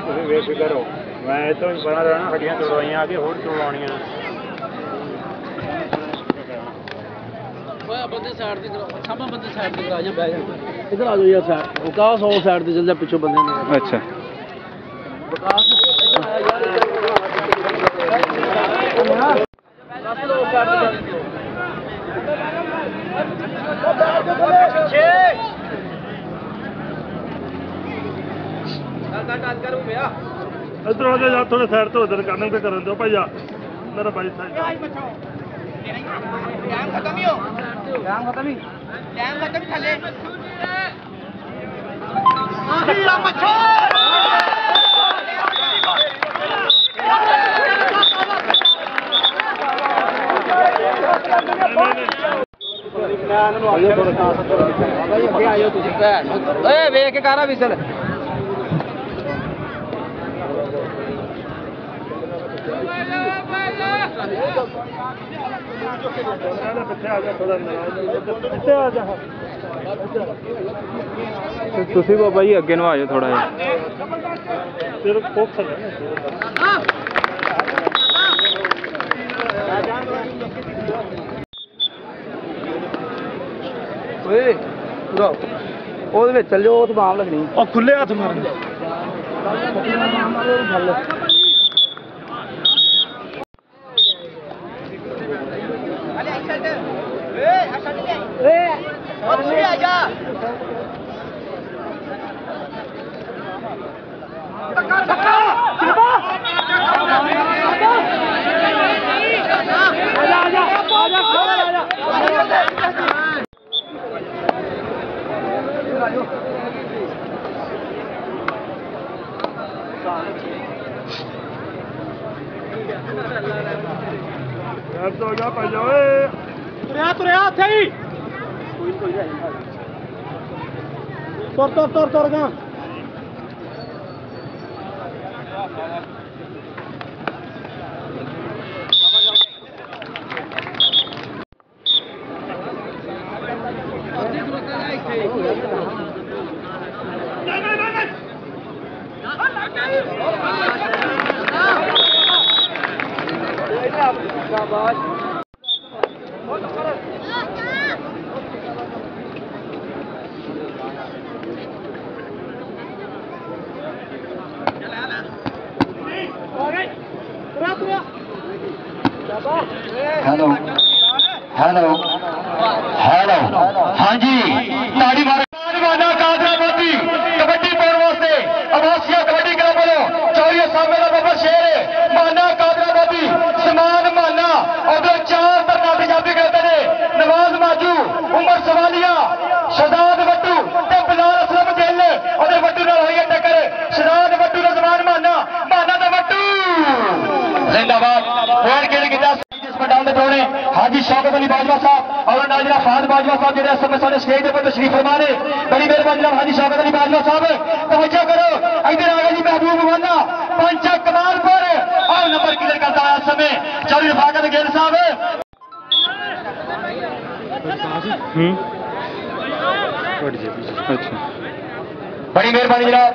ਤੁਸੀਂ ਬੇਫਿਕਰ ਹੋ, ਮੈਂ ਇਹ ਤੋਂ ਹੀ ਪਰਾਂ ਰਹਿਣਾ, ਹੱਡੀਆਂ ਤੋੜਵਾਈਆਂ ਆ ਕੇ ਹੋਰ ਤੋੜਵਾਉਣੀਆਂ। ਬੰਦੇ ਸਾਈਡ ਤੇ ਸਾਹਮਣੇ ਬੰਦੇ ਸਾਈਡ ਤੇ ਕਰਾ ਜਾ ਬਹਿ ਜਾ ਇਧਰ ਆ ਜਾਓ ਯਾਰ ਸਾਈਡ ਉਹ ਕਾ 100 ਸਾਈਡ ਤੇ ਚੱਲ ਜਾ ਪਿੱਛੋਂ ਬੰਦੇ ਨੇ ਅੱਛਾ इधर हो जा थोड़े साइड तो उधर करने पे कर दो भैया मेरा भाई साइड खत्म ही हो खत्म ही थले वेख के कारा विसल ਤੁਸੀਂ ਬਾਬਾ ਜੀ ਅੱਗੇ ਨੂੰ ਆ ਜਾਓ ਥੋੜਾ ਜਿਹਾ ਸਿਰਫ ਫੋਕਸ ਓਏ ਪੂਰਾ ਉਹਦੇ ਵਿੱਚ ਚੱਲ ਜਾਓ ਉਹ ਤਾਂ ਬਾਮ ਲੱਗਣੀ ਉਹ ਖੁੱਲੇ ਹੱਥ ਮਾਰਨ तुरया थे ही तुर गा हेलो हेलो हेलो हाँ जी ताड़ी माना कादराबादी कबड्डी पाने वास्ते आवासिया कबड्डी क्लब वालों चौरिया सामने का बब्बर शेर माना कादराबादी समान माना और चार तरना पंजाबी कहते हैं नवाज माजू उमर सवालिया शहजाद वट्टू ते बिलाल असलम गिल और वट्टू नाल होई टक्कर शहजाद वट्टू का समान माना माना ते वट्टू जिंदाबाद हाजी शौकत अली बाजवा साहब और नाजरा फाद बाजवा साहब जो समय सारे स्टेज पर तशरीफ फरमा ने बड़ी मेहरबानी हाजी शौकत अली बाजवा साहब तवज्जो करो इधर आ गए जी महबूब मवाना पंचा कमालपुर और नंबर क्लियर करता है समय चौधरी रफाकत गिल साहब बड़ी मेहरबानी जनाब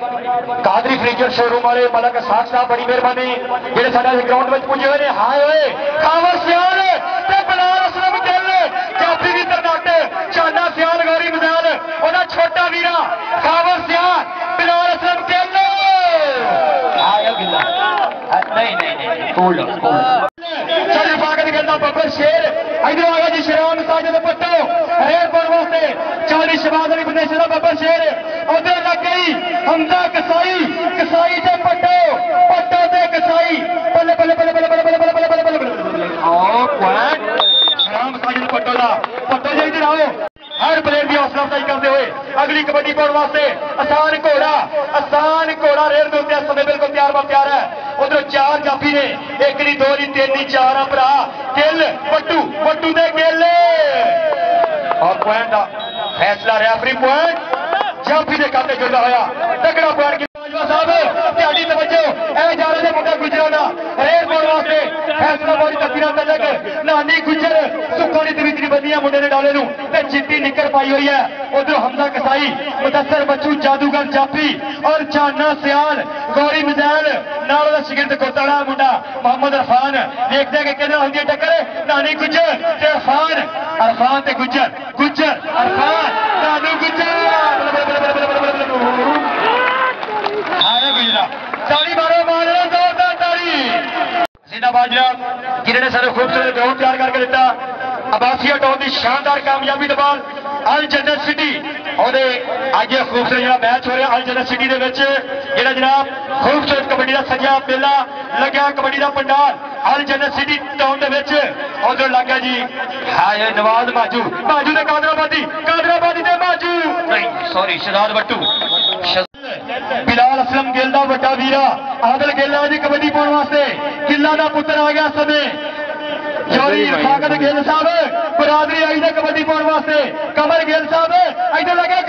कादरी फर्नीचर शोरूम वाले मलक साख साहब बड़ी मेहरबानी जेडे साडा ग्राउंड में पुजे हुए हाय होए खावर सियाल ते बिलाल असलम गिल जाफी भी तरनाट चाना सियाल गौरी मजाल ओदा छोटा वीरा खावर सियाल बिलाल असलम गिल आया गिला नहीं कोल्ड चल पागल गिलदा बब्बर शेर इधर आ गया जी शराम साजिद पट्टो हरेरपुर वास्ते चौधरी शहबाज अली प्रदेश का बब्बर शेर उधर लग गई हमजा कसाई कसाई से पट्टो पट्टो से कसाई बल्ले बल्ले बल्ले बल्ले बल्ले बल्ले बल्ले बल्ले बल्ले बल्ले बल्ले शराम साजिद पट्टो दा पट्टो जी इधर आओ हर प्लेयर की हौसला अफजाई करते हुए अगली कबड्डी पाने वास्ते आसान घोड़ा रेल के उत्ते समय बिल्कुल तैयार ब तैयार है उधर चार जाफी ने एक नहीं दो नहीं तीन नहीं चार भरा गिल वट्टू वट्टू दे गिल और पॉइंट का फैसला रेफरी पॉइंट जाफी के खाते जुड़ा होया तगड़ा पॉइंट साहब ਤੁਹਾਡੀ ਤਵੱਜੋ ਇਹ ਜਾ ਰਹੇ ਨੇ ਮੁੰਡਾ ਗੁਜਰਾਂ ਦਾ ਰੇਡ ਪਾਉਣ ਵਾਸਤੇ ਫੈਸਲਾਬਾਦ ਤਕੀਰਾਂ ਤੱਕ ਨਾਨੀ ਗੁਜਰ ਸੁੱਖਾਂ ਦੀ ਤਵੀਤਰੀ ਬੰਦੀਆਂ ਮੁੰਡੇ ਨੇ ਡਾਲੇ ਨੂੰ ਤੇ ਚਿੱਟੀ ਨਿੱਕਰ ਪਾਈ ਹੋਈ ਹੈ ਉਧਰ ਹਮਜ਼ਾ ਕਸਾਈ ਮੁਦੱਸਰ ਬੱਚੂ ਜਾਦੂਗਰ ਜਾਪੀ ਔਰ ਚਾਨਾ ਸਿਆਲ ਗੌਰੀ ਮਜ਼ਾਲ ਨਾਲ ਉਹਦਾ ਸ਼ਗਿਰਦ ਕੋਤੜਾ ਮੁੰਡਾ ਮੁਹੰਮਦ ਅਰਫਾਨ ਦੇਖਦੇ ਕਿ ਕਿਹਨਾਂ ਹੁੰਦੀ ਹੈ ਟੱਕਰ ਨਾਨੀ ਗੁਜਰ ਤੇ ਅਰਫਾਨ ਤੇ ਗੁਜਰ ਅਰਫਾਨ ਨਾਨੂ ਗੁਜਰ आया गुजरा ताली मारो मारो जोरदार ताली जिंदाबाद जनाब जिन्होंने सारे खूबसूरत ग्राउंड तैयार करके दिता अब्बासिया टाउन की शानदार कामयाबी के बाद अल जन्नत सिटी और अज खूबसूरत जो मैच हो रहा अल जन्नत सिटी के जो जनाब खूबसूरत कबड्डी का सजा मेला लग्या कबड्डी का पंडाल अल जन्नत सिटी टाउन के उधर लग गया जी हाय नवाज माजू ने कादराबादी ने माजू नहीं सॉरी शहजाद बट्टू बिलाल असलम गिल का बड़ा वीरा आदल गिल जी कबड्डी पाने वास्ते किला का पुत्र आ गया समय चौधरी रफाकत गिल साहब बरादरी आई है कबड्डी पाने वास्ते कमर गिल साहब इधर लगे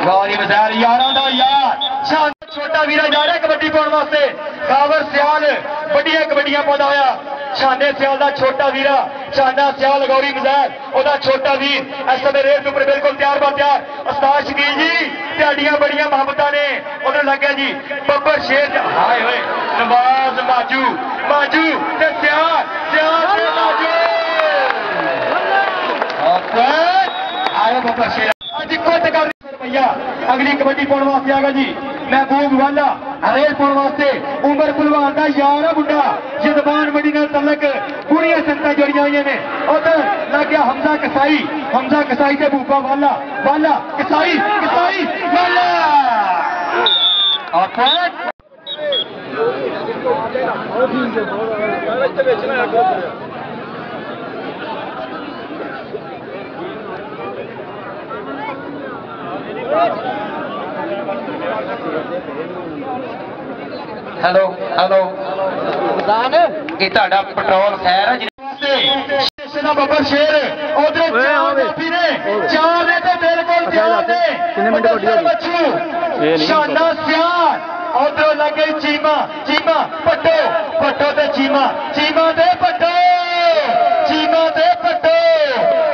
गौरी बाजार यारा का यार छोटा वीरा जा रहा कबड्डी पाने वास्ते कावर सियाल बड़िया कबड्डियां पाता होया शाने सियाल का छोटा वीरा शाना सियाल गौरी मजैर ओदा छोटा वीर इस समय रेस ऊपर बिल्कुल तैयार उस्ताद शकील जी त्याडियां बड़ियां मोहब्बत ने उधर लग गया जी बब्बर शेर हाय होए नवाज माजू ते सियाल ते माजू आयो बब्बर शेर आज कोट कर भैया अगली कबड्डी पाने वास्ते आ गया जी महबूब वाला हरेल पाने वास्ते उमर भलवान का यार मुंडा जजमान मंडी नाल तलक पूरियां संगतां जुड़ियां हुई ने उधर लग गया हमजा कसाई ते भूपा वाला कसाई वाला और हेलो ये ਤੁਹਾਡਾ ਪੈਟਰੋਲ ਖੈਰ ਹੈ ਜਿਹਨੇ ਬੱਬਰ ਸ਼ੇਰ ਉਧਰ ਚਾਰ ਨੇ ਤੇ ਬਿਲਕੁਲ ਤਿਆਰ ਨੇ ਕਿੰਨੇ ਮਿੰਟ ਬੱਚੂ ਸ਼ਾਨਾ ਸਿਆਰ ਉਧਰ ਲੱਗੇ ਚੀਮਾ ਪੱਟੋ ਤੇ ਚੀਮਾ ਤੇ ਪੱਟੋ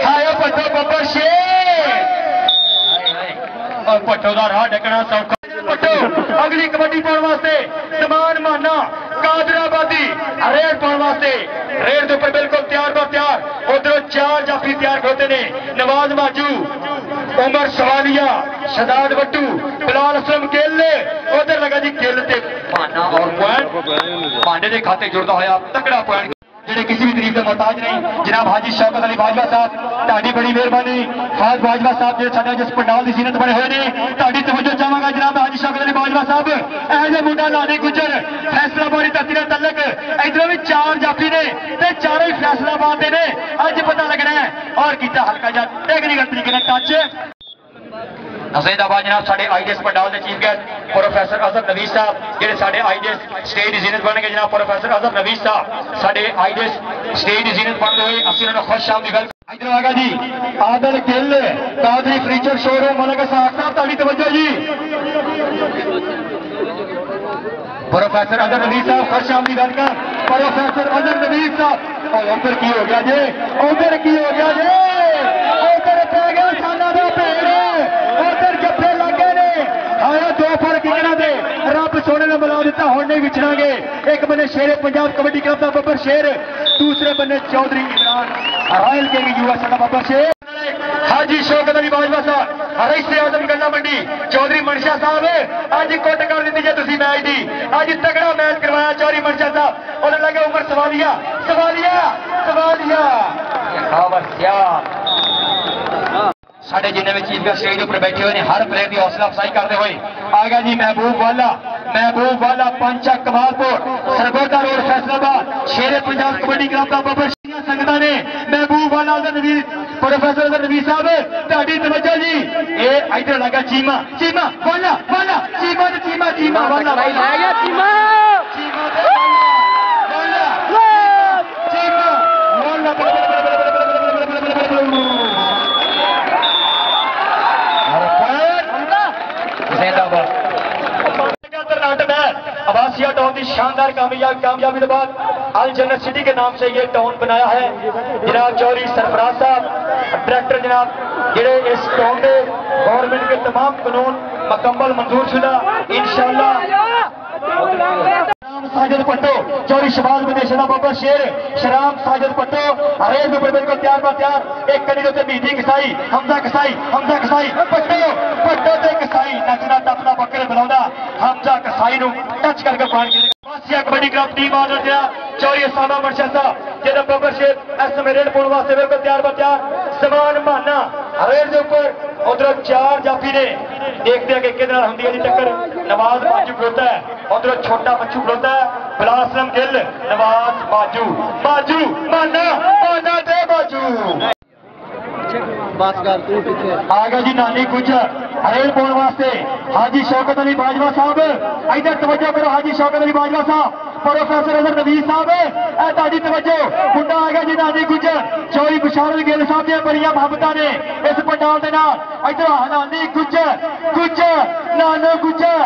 ਹਾਏ ਪੱਟੋ ਬੱਬਰ ਸ਼ੇਰ और पट्टो का राह डकना सौखा पट्टो अगली कबड्डी पाने वास्ते समान माना कादराबादी रेड पाने वास्ते रेड के ऊपर बिल्कुल तैयार उधर चार जाफी तैयार होते ने नवाज माजू उमर सवालिया शहजाद बट्टू बिलाल असलम गिल उधर लगा जी गिल ते माना और पॉइंट पांडे के खाते जुड़ता होया तगड़ा पॉइंट ਜਿਹੜੇ किसी भी तरीफ का मोहताज नहीं जनाब हाजी शौकत अली बाजवा साहब ਤੁਹਾਡੀ बड़ी मेहरबानी खास बाजवा साहब जो साडा जिस पंडाल की जीनत बने हुए ने ਤੁਹਾਡੀ तवज्जो चाहांगा जनाब हाजी शौकत अली बाजवा साहब ऐसे मुंडा लाने गुजर फैसलाबाद धरती ने तलक इधरों भी चार जाफी ने ते चारों ही फैसलाबाद दे ने अज पता लगना है और किया हल्का जा टेक्निकल तरीके ने टच नज़ीदाबाद जनाब साढ़े आईडीएस पंडाल के चीफ गेस्ट प्रोफेसर अजहर नवीस साहब जेडे साढ़े आईडीएस स्टेज की जीनत बन गए जनाब प्रोफेसर अजहर नवीस साहब साढ़े आईडीएस स्टेज की जीनत बन गए असं उन्होंने खुश शाम की गल इधर आ गया जी आदल गिल कादरी फर्नीचर शोरूम मलक साहब ताड़ी तवज्जो जी प्रोफेसर अजहर नवीस साहब खुश शाम की गल कर प्रोफेसर अजहर नवीस साहब उधर की हो गया जी उधर पै गया साला दा भेड़ उधर जफे लगे ने आया दो फर्क इन्होंने दे रब सोने ने मिला दिता हुण नहीं विछड़ांगे एक बने शेरे पंजाब कबड्डी क्लब का बब्बर शेर दूसरे बने Chaudhary Imran royal king US का बब्बर शेर हाजी शौकत अली बाजवा साहब रईसे आजम गन्ना मंडी चौधरी मनशा साहब अज कुट कर दी जे तुसीं मैच दी अज तगड़ा मैच करवाया चौधरी मनशा साहब उन्हें लगे उमर सवालिया साढ़े जिन्हें भी चीफ गेस्ट स्टेज पर बैठे हुए हैं हर प्लेयर की हौसला अफजाई करते हुए आ गया जी महबूब वाला पंचा कमालपुर सरगोदा रोड फैसलाबाद शेरे पंजाब कबड्डी क्लब का बब्बर संगता ने महबूब वाला प्रोफेसर नवीस साहब ताड़ी तवज्जो जी ये इधर लगा चीमा वाला शानदार कामयाबी के बाद अल जन्नत सिटी के नाम से ये टाउन बनाया है। जनाब चौधरी सरफराज साहब डायरेक्टर जनाब जेडे इस टाउन के गवर्नमेंट के तमाम कानून मुकम्मल मंजूर शुदा इंशाअल्लाह। साजिद पट्टो चौधरी शबाज बदेशा बाबा शेर शराब साजिद पट्टो हरेक ऊपर बिल्कुल तैयार पर तैयार एक कड़ी के बीजी कसाई हमजा कसाई पट्टो पट्टो ते कसाई नचना टपना बकरे बुलाਉਂਦਾ हमजा कसाई नु टच करके पानी वासिया कबड्डी क्लब टीम आ रहा चौधरी सामा मनशा साहब जेदा बाबा शेर इस समय रेड पाने वास्ते बिल्कुल तैयार पर तैयार समान माना हरेक के ऊपर उधर चार जाफी ने देखते हैं कि किधर हमदी वाली टक्कर नवाज बाजू खड़ोता है उधर छोटा बच्चू खड़ोता है बिलाल असलम गिल नवाज बाजू बाजू माना माना दे बाजू आ गया जी नानी गुजर हरेल पाने वास्ते हाजी शौकत अली बाजवा साहब इधर तवज्जो करो हाजी शौकत अली बाजवा साहब प्रोफेसर अजहर नवीर साहब ताजी तवज्जो मुंडा आ गया जी नानी गुजर चौधरी बशारत गिल साहब दी बड़ियां मोहब्बतां ने इस पंडाल दे नाल इधर नानी गुजर नानो गुजर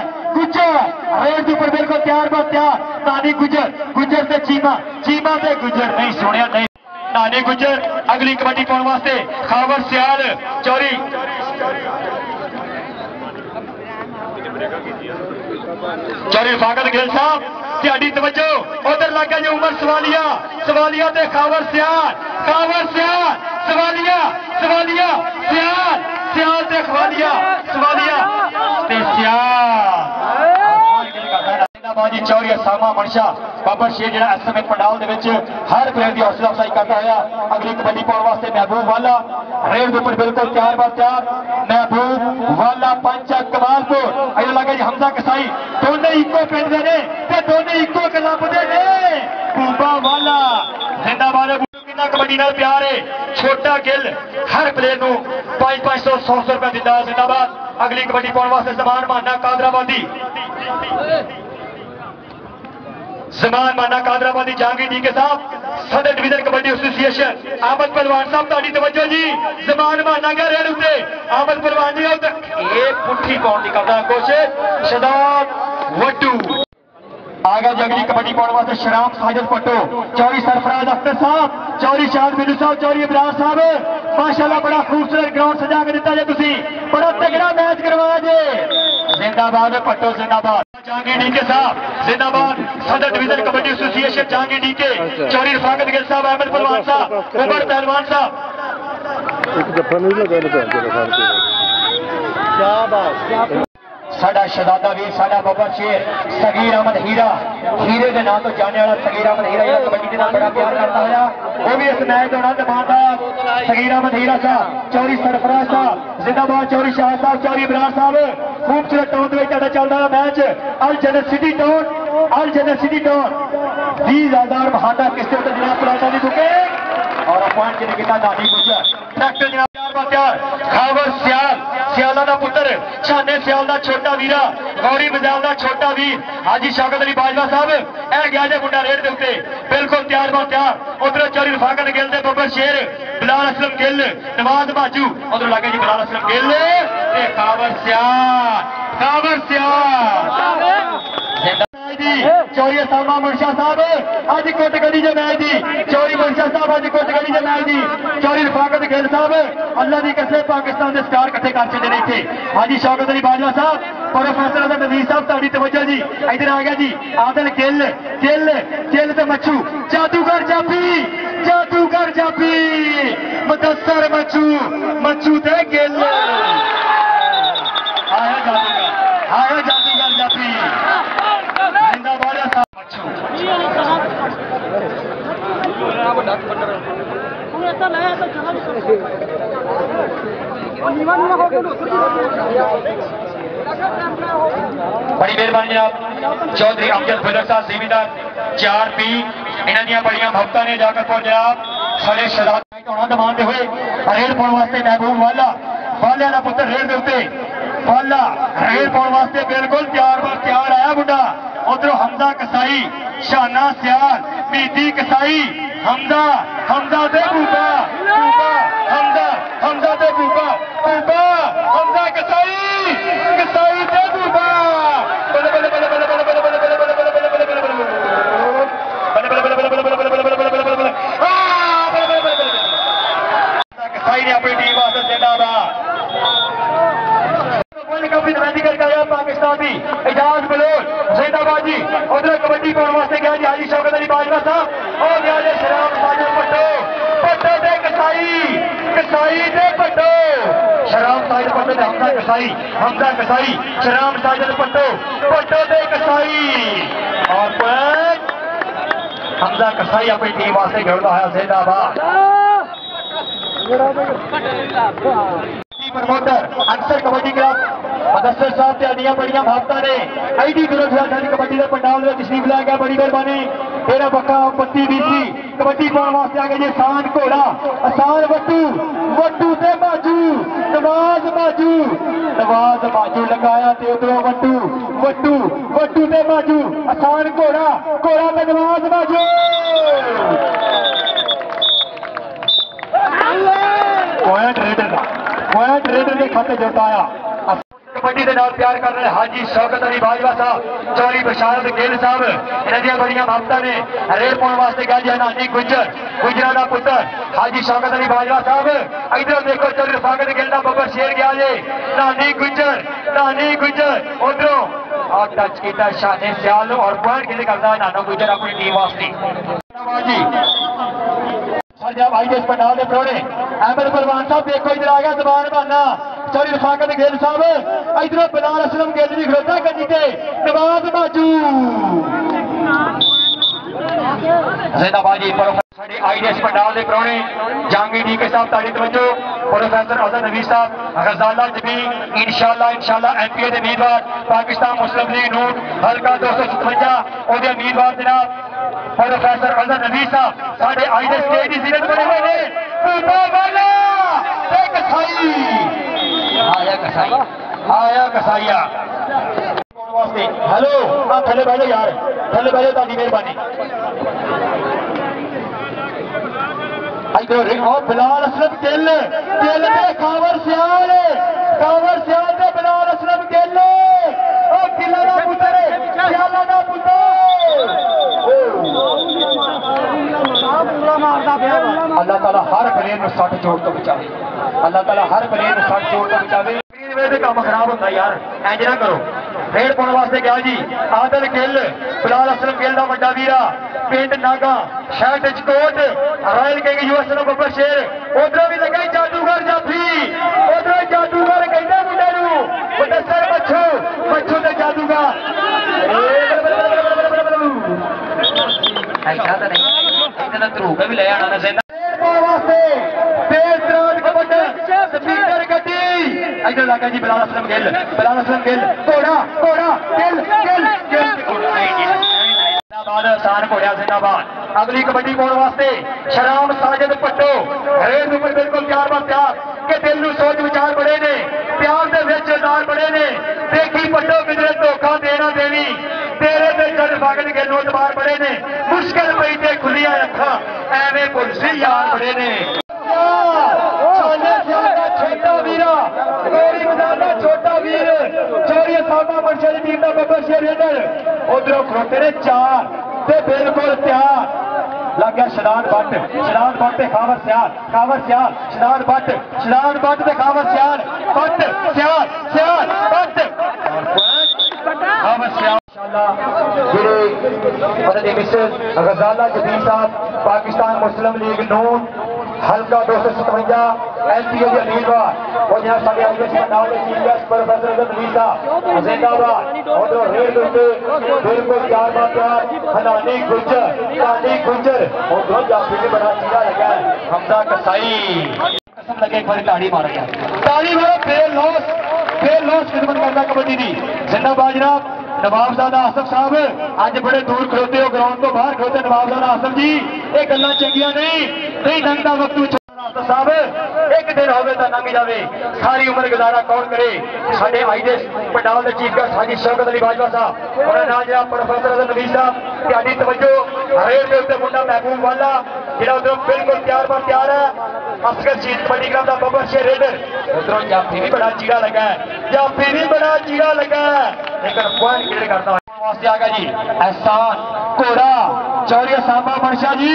हरेल दे ऊपर बिल्कुल तैयार बस तैयार नानी गुजर ते चीमा ते गुजर नहीं सुनिया नहीं नानी गुजर अगली कबड्डी पाने वास्ते खावर सियाल चौधरी फाकत गिल साहब त्याडी तवज्जो उधर लग गया जी उमर सवालिया ते खावर सियाल सवालिया सियाल ते सवालिया ते बाजी चौधरी सामा मनशा बाबर शेर जो इस समय पंडाल हर प्लेयर की हौसला अफजाई करता है अगली कबड्डी पाने वास्ते महबूब वाला रेल के ऊपर बिल्कुल तैयार बार तैयार महबूब वाला पंचा कमालपुर अगर लगे जी हमजा कसाई दोनों इको पिंड ने दोनों इको क्लब ने बूबा वाला जिंदाबाद कितना कबड्डी नाल प्यार है छोटा गिल हर प्लेयर को 500-100 रुपया दिता जिंदाबाद अगली कबड्डी पाने वास्ते जमान माना कादराबादी कादराबादी जहांगीर डी के साहब सदर डिवीजन कबड्डी एसोसिएशन आमद पहलवान साहब ताड़ी तवज्जो जी जमान माना गया रेड उत्ते आमद पहलवान जी ये पुट्ठी पाउण दी करदा कोशिश शदाब वड्डू आगा जगली कबड्डी पाने वास्ते शराम साजिद पट्टो चौधरी सरफराज अख्तर साहब चौधरी शाद बिल्लू साहब चौधरी इब्रार साहब माशाल्लाह बड़ा खूबसूरत ग्राउंड सजा के दिता जे तुसी बड़ा तगड़ा मैच करवाया जे जिंदाबाद पट्टो जिंदाबाद जहांगीर डी के साहब जिंदाबाद सदर division kabaddi association Jahangir D के चौधरी फाकत गिल साहब अहमद पहलवान साहब उमर पहलवान साहब एक दफा नहीं लगा शाबाश साडा शहजादा वीर साडा बाबा शेर सगीर अहमद हीरे के नाम तो जाने वाला सगीर अहमद हीरा जो कबड्डी के नाम बड़ा प्यार करता है वो भी इस मैच का आनंद मानता सगीर अहमद हीरा साहब चौधरी सरफराज साहब जिंदाबाद चौधरी शाह साहब चौधरी इब्रार साहब खूबसूरत टाउन में चल रहा मैच अल जन्नत सिटी टाउन 20,000 महादा किस्ते उत्ते जनाब प्लाटा की बुके और अपॉइंट जिन्हें किया नानी गुजर डॉक्टर जनाब खावर सियाला का पुत्र शाने सियाल का छोटा वीरा गौरी बजाल का छोटा वीर हाजी शौकत अली बाजवा साहब ए गया जे मुंडा रेड के उत्ते बिल्कुल तैयार बार तैयार उधर चौधरी फाकत गिल दे बब्बर शेर बिलाल असलम गिल नवाज बाजू उधर लगे जी बिलाल असलम गिल ते खावर सियाल चौधरी सामा मनशा साहब अज कोटगढ़ी जो मैच दी चौधरी मनशा साहब अज कोटगढ़ी जो मैच दी चौधरी फाकत गिल साहब अल्लाह की कसम पाकिस्तान के स्टार इकट्ठे कर चुके हैं इतने हाजी शौकत अली बाजवा साहब प्रोफेसर अजहर नवीर साहब ताड़ी तवज्जो जी इधर आ गया जी आदल गिल ते मच्छू जादूगर जाफी मुदस्सर मच्छू ते गिल आया जादूगर जाफी जिंदाबाद मच्छू बड़ी मेहरबानी जनाब चौधरी अमजद भुल्लर साहब जिमीदार 4P इन्हां दी बड़ियां भक्तां ने जाकर पहुंच जनाब सारे शराब आनंद मानते हुए रेल पाने वास्ते महबूब वाला का पुत्र रेल के उत्ते वाला रेल पाने वास्ते बिल्कुल तैयार आया मुंडा उधरों हमजा कसाई शाना सियाल बीती कसाई हमजा दे बूबा हमजा दे बूबा हमजा कसाई दे बूबा कसाई ने अपनी टीम वास्ते जिंदाबाद। पाकिस्तान की एजाज बलोच जिंदाबाद जी। उधर कबड्डी पाने वास्ते गया जी हाजी शौकत अली बाजवा साहब और गया जी शराब साजद पट्टो पट्टो ते कसाई कसाई ते पट्टो शराब साजद पट्टो ते हमजा कसाई शराब साजद पट्टो पट्टो ते कसाई और हमजा कसाई अपनी टीम वास्ते खेलता है जिंदाबाद। प्रमोटर अक्सर कबड्डी क्लब मदस्सर साहब ते अदियां बड़ियां भावतां ने आईडी दुरुस्त साडी कबड्डी दे पंडाल दे तशरीफ लै गया बड़ी मेहरबानी। तेरा बक्का 29 बीसी कबड्डी पाने वास्ते आ गए जी आसान घोड़ा आसान वट्टू वट्टू ते बाजू नवाज बाजू लगाया ते उधरों वट्टू वट्टू वट्टू ते बाजू आसान घोड़ा घोड़ा ते नवाज बाजू पॉइंट रेडर के खाते जोताया। कबड्डी के नाल प्यार कर रहे हाजी शौकत अली बाजवा साहब चौरी बशारत गिल साहब इन्होंने बड़िया बाबत ने रेड पाने वास्ते गया जी नानी गुजर का पुत्र हाजी शौकत अली बाजवा साहब। इधर देखो चौरी रफाकत गिल का बब्बर शेर गया जी नानी गुजर उधरों और टच किया शाने सियाल और पॉइंट कितने करता नाना गुजर अपनी टीम वास्ते। पंडाल के प्रोड़े अहमद परवान साहब देखो इधर आ गया जबान बहाना चौरी रफाकत गिल साहब इधरों बिलाल असलम गिल भी खड़ोता गंजी के नवाज बाजू जिंदाबाद जी। साढ़े आईडीएस पंडाल के प्रोड़े जहांगीर डी के साहब ताड़ी तवज्जो प्रोफेसर अजहर नबी साहब गजाला जबी इंशाल्लाह एमपीए के उम्मीदवार पाकिस्तान मुस्लिम लीग नून हल्का 257 उहदे उम्मीदवार जनाब प्रोफेसर अजहर नबी साहब साढ़े आईडीएस स्टेज की सीरत बने हुए हैं। आया कसाईया हेलो थले बह जाओ यार थले बह जाओ ताड़ी मेहरबानी। बिलाल असलम गिल कावर सियाल ते बिलाल असलम गिल गिला दा पुत्र सियाला दा पुत्र अल्लाह ताला हर प्लेयर में 60 चोट तो बचावे अल्लाह ताला हर प्लेयर में 60 चोट तो बचावे। काम खराब होता यार इंज ना करो। रेड पाने वास्ते गया जी आदल गिल बिलाल असलम गिल का बड़ा वीरा पिंड नागा शहर कोट रॉयल किंग यूएसए बब्बर शेर उधरों भी लगा जादूगर जाफी उधरों जादूगर कहते मुंडे मुदस्सर मच्छू ते जादूगर भी ले आना इधर लगा जी बिलाल असलम गिल घोड़ा आसान घोड़ा जिंदाबाद। अगली कबड्डी पाने वास्ते शराब साजिद पट्टो रेड ऊपर बिल्कुल प्यार के दिल में सोच विचार बड़े ने प्यार के दिलदार बड़े ने देखी पट्टो किधरे धोखा देना देवी तेरे ते जड़ फागत के नोटबार बड़े ने मुश्किल पई ते खुलिया अखा एवें पुलसी यार बड़े ने। छोटा वीरा गोरी मैदान का छोटा वीर चौरी सामा मंशा की टीम का बब्बर शेर रेडर उधरों खड़ोते ने 4 ते बिल्कुल तैयार लग गया शनान भट्ट ते खावर सियाल शनान भट्ट ते खावर सियाल भट्ट गजाला जबीर साहब पाकिस्तान मुस्लिम लीग नून हल्का 257 एमपीए के उम्मीदवार और यहाँ साढ़े प्रोफेसर अजहर नबी साहब जिंदाबाद उधर रेड बिल्कुल प्यार हनानी गुजर उधरों जाफी में बड़ा चीरा लगा है हमजा कसाई कसम लगे एक बार ताड़ी मार गया ताड़ी मारो फेल लॉस खिदमत करता कबड्डी की जिंदाबाद जनाब। नवाबजादा आसफ साहब अज बड़े दूर खड़ोते हो ग्राउंड तो बाहर खड़ोते नवाबजादा आसफ जी ये गल्लां चंगियां नहीं लंघदा वक्त साहब एक दिन होवे तो लंघ जावे सारी उम्र गुजारा कौन करे। साडे आईडीएस पंडाल के चीफ गेस्ट हाजी शौकत अली बाजवा साहब उन्होंने नाम जनाब प्रोफेसर अजहर नबी साहब त्याडी तवज्जो रेड के उत्ते मुंडा महबूब वाला जिहड़ा उधरों बिल्कुल तैयार है असगर चीज कबड्डी क्लब का बब्बर शेर रेडर उधरों जाफी भी बड़ा चीड़ा लगा है लेकिन पॉइंट करता वास्ते आ गया जी एहसान घोड़ा चौरी सामा मंशा जी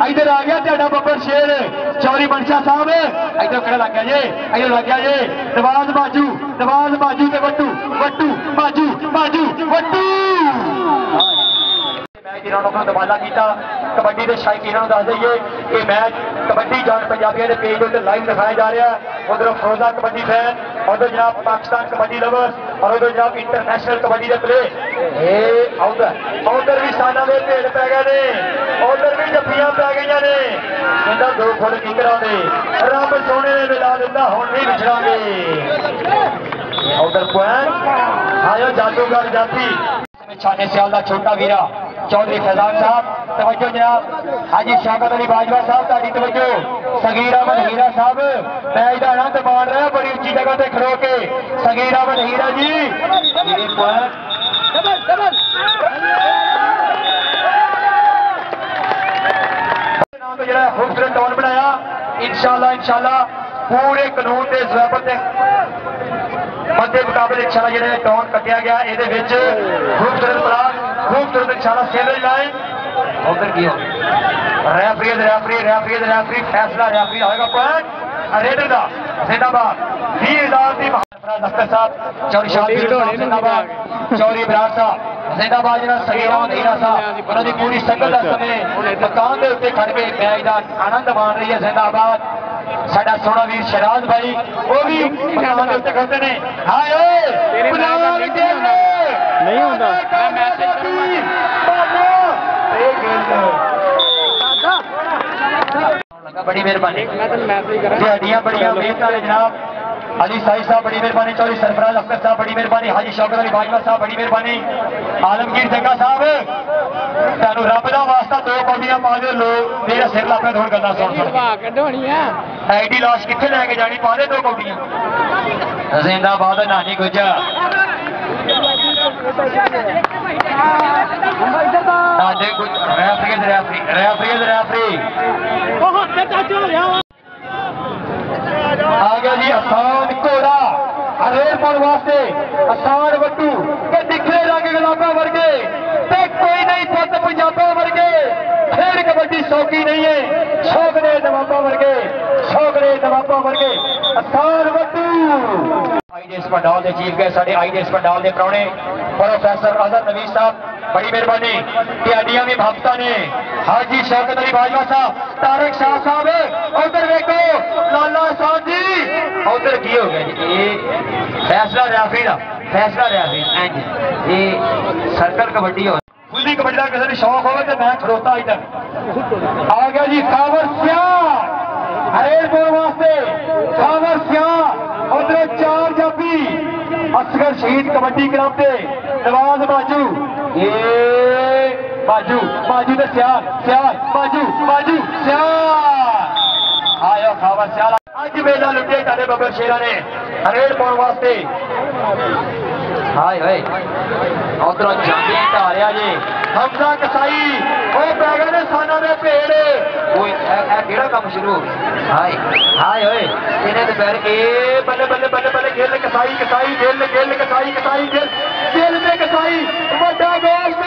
इधर आ गया तेरा बब्बर शेर चौरी मनशा साहब इधर खड़ा लग गया जी इधर लग गया जी नवाज बाजू ते वट्टू बाजू वट्टू दबाला किया कबड्डी के शायकीन दस दईए कि मैच कबड्डी जान पंजाबियों के पेज पर लाइव दिखाया जा रहा है उधर फिरोजा कबड्डी फैन उधर जनाब पाकिस्तान कबड्डी लवर्स और उधर जनाब इंटरनेशनल कबड्डी के प्ले उधर भी साना में भेड़ पै गए ने उधर भी जफियां पै गई ने कहता 2 फुट की करा दे रब सोने ने मिला दिता हुण नहीं विछड़ांगे उधर पॉइंट आयो जादूगर जाती छाने सियाल का छोटा वीरा चौधरी फैजान साहब तवज्जो जनाब हाजी शौकत अली बाजवा साहब ताड़ी तवज्जो सगीर अहमद हीरा साहब मैच का आनंद मान रहे बड़ी उच्ची जगह पे खड़ो के सगीर अहमद हीरा जी खूबसूरत टॉन बनाया इंशाल्लाह पूरे कानून के जवाब मध्य मुकाबले इंशाल्लाह जो टॉन कटिया गया ये खूबसूरत प्लान खूबसूरत इंशाल्लाह सेवरेज लाइन उधर की हो रेफरी फैसला रेफरी होगा पॉइंट रेडर का जिंदाबाद 20,000 की अख्तर साहब चौरी जिंदाबाद चौरी बराड़ साहब जिंदाबाद जरा सगीरा हीरा साहब उन्होंने पूरी संगत का समय मकान के उत्ते खड़ के मैच का आनंद मान रही है जिंदाबाद साडा सोना वीर शहराज भाई वो भी मकान के उत्ते खड़ते ने हाय नहीं होता बड़ी मेहरबानी हड्डियां बड़िया मेहनत जनाब अली साई साहब बड़ी मेहरबानी चौधरी सरफराज अख्तर साहब बड़ी मेहरबानी हाजी शौकत अली बाजवा साहब बड़ी मेहरबानी आलमगीर जग्गा साहब तेन रब का वास्ता 2 कौडियां पा दे लोग मेरा सिर ला पे थोड़ी गल्लां सुन ऐडी लाश कितने लैके जानी पा दे 2 कौडियां जिंदाबाद नानी गुजा आ गया जी आसान घोड़ा हरेर पाने वास्ते आसान वट्टू के दिखे रंग गुलाबा वर्गे ते कोई नहीं पुत पंजाबा वर्गे खेल कबड्डी सौखी नहीं है शौकरे नवाबा वर्गे आसान वट्टू आईडीएस पंडाल के चीफ गेस्ट साढ़े आईडीएस पंडाल के प्राहुणे प्रोफेसर अजहर नवीस साहब बड़ी मेहरबानी टियाडियां भी भक्ता ने हाजी शौकत अली बाजवा साहब तारक शाह साहब उधर देखो लाला साहब जी उधर की हो गया जी ये फैसला रेफरी ये सर्कल कबड्डी हो खुली कबड्डी का किसी शौक हो तो मैं खड़ोता इधर आ गया जी कावर सियाह हरेरपुर वास्ते कावर सियाह उधर 4 जाफी असगर शहीद कबड्डी क्लब के नवाज बाजू ते सियाल बाजू सियाल आयो खावा सियाल अज मेला लुटे तारे बब्बर शेरा ने हरेर पाने वास्ते हाय उधरों जाने ढारिया जी हमजा कसाई वो पै गए ने साना दे भेड़ केड़ा काम शुरू हाय इन्हें दोपहर ए बल्ले गिल कसाई गिल कसाई गिल में कसाई बड़ा गोश्त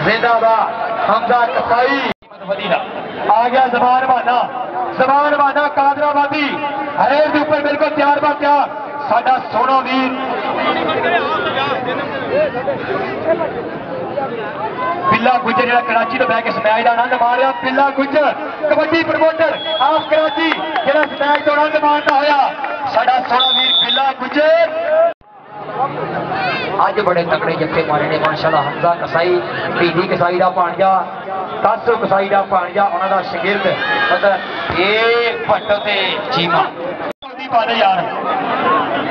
जिंदाबाद हमजा कसाई आ गया जबान बहाना कादराबादी हरेर के ऊपर बिल्कुल तैयार साडा सोना वीर बिल्ला गुज्जर जो कराची तो बह के मैच का आनंद मान रहा बिल्ला गुज्जर कबड्डी प्रमोटर ऑफ कराची जो मैच का आनंद मानता होया साडा सोना वीर बिल्ला गुज्जर अज बड़े तकड़े जत्थे मारे ने माशाल्लाह हमजा कसाई पीडी कसाई का भाणजा तासो कसाई का भाणजा उन्हों का शगिर्द मतलब ये भट्ट ते चीमा पा दे यार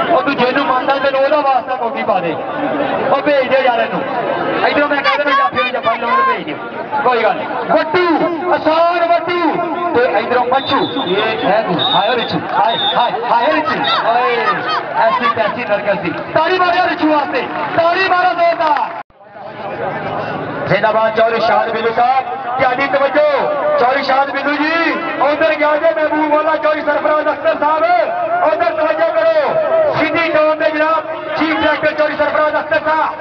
वो तू जेनू मानता तेन ओदा वास्ता कौटी पा दे वो भेज दे यार इनू इधरों मैं कहते जाफी जफा लोग भेज दियो कोई गल नहीं वट्टू आसान वट्टू ते इधरों मच्छू ये है हाय रिचू हाय रिचू ओए ऐसी तैसी नरकस दी ताड़ी मारो रिचू वास्ते ताड़ी मारो जोरदार जिंदाबाद चौधरी शाह बिल्लू साहब त्यादी तवज्जो चौरी शाद बिंदु जी उधर गया जे महबूब वाला चौरी सरफराज अख्तर साहब उधर तवज्जो करो सीधी टोन दे जनाब चीफ डायरेक्टर चौरी सरफराज अख्तर साहब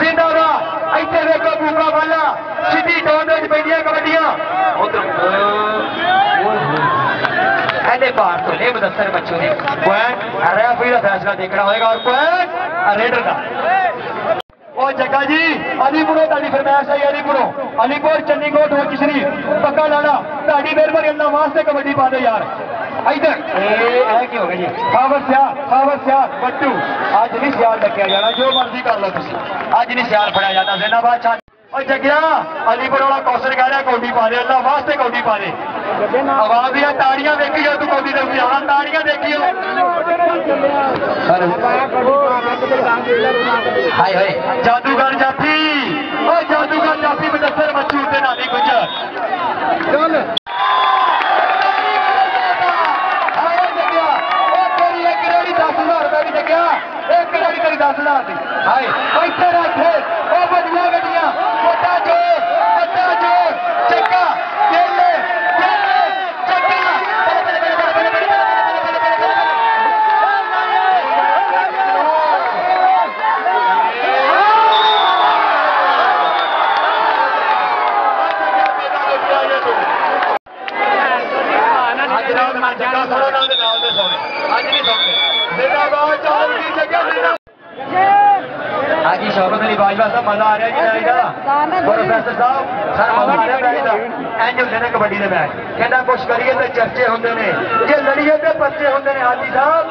जिंदाबाद इतने देखो बूका वाला सीधी टोन दे पैंदियां कबड्डियां ऐसे बाहर तो ले मुदस्सर बच्चों ने पॉइंट रेफरी का फैसला देखना होगा और पॉइंट रेडर का और जग्गा जी अलीपुरों ताड़ी फरमाइश आई अलीपुर चंडीगढ़ हो किसरी पक्का लाना ताड़ी मेहरबानी अल्लाह वास्ते कबड्डी पा दो यार इधर क्या होगा जी खावर सियाल बट्टू आज नहीं सियाल रखा जाना जो मर्जी कर लो तुम आज नहीं सियाल फड़ा जाता जैनाबाद और जगिया अलीपुर वाला कौशल कह रहा कौडी पा दे अल्लाह वास्ते कौडी पा दे आवाज दिया ताड़ियां देखियो तू कौडी दे आवाज ताड़ियां देखियो हाय हाय जादूगर जाफी ओ जादूगर जाफी मुदस्सर बच्चू ते नाली गुजर चल हाय जगिया ओ तेरी एक रेडी 10,000 रुपए की जगिया एक रेडी तेरी 10,000 दी हाय इथे रखे ओ बड़ियां गड्डियां मोटा जो चक्का केले चक्का आज ही शौकत अली बाजवा साहब मजा आ रहा है जी प्रोफेसर साहब सर मजा आ रहा है इंज होंगे ने कबड्डी के मैच कहना कुछ करिए तो चर्चे होंगे ने जे लड़िए तो पर्चे होंगे ने हाजी साहब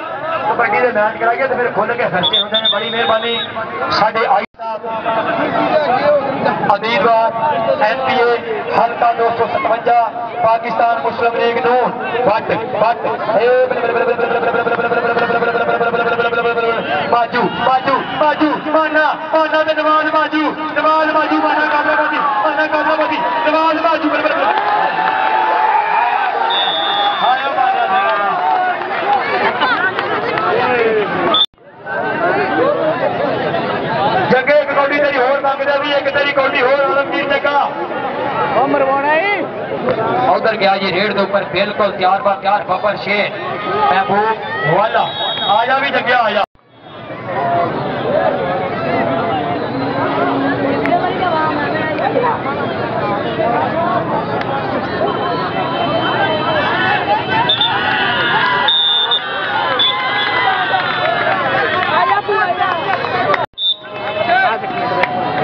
कबड्डी के मैच कराइए तो फिर खुल के खर्चे होंगे ने बड़ी मेहरबानी साडे आई अदीबाद एमपीए हल्का 257 पाकिस्तान मुस्लिम लीग नून बट बाजू बाजू बाजू माना माना ते नवाज बाजू माना कादराबादी नवाज बाजू जगे एक कौडी तेरी होर मंगदा भी एक तेरी कौडी होर आलमगीर जग्गा उधर गया जी रेड के ऊपर बिल्कुल तैयार बबर शेर महबूब वाला आया भी जगह आया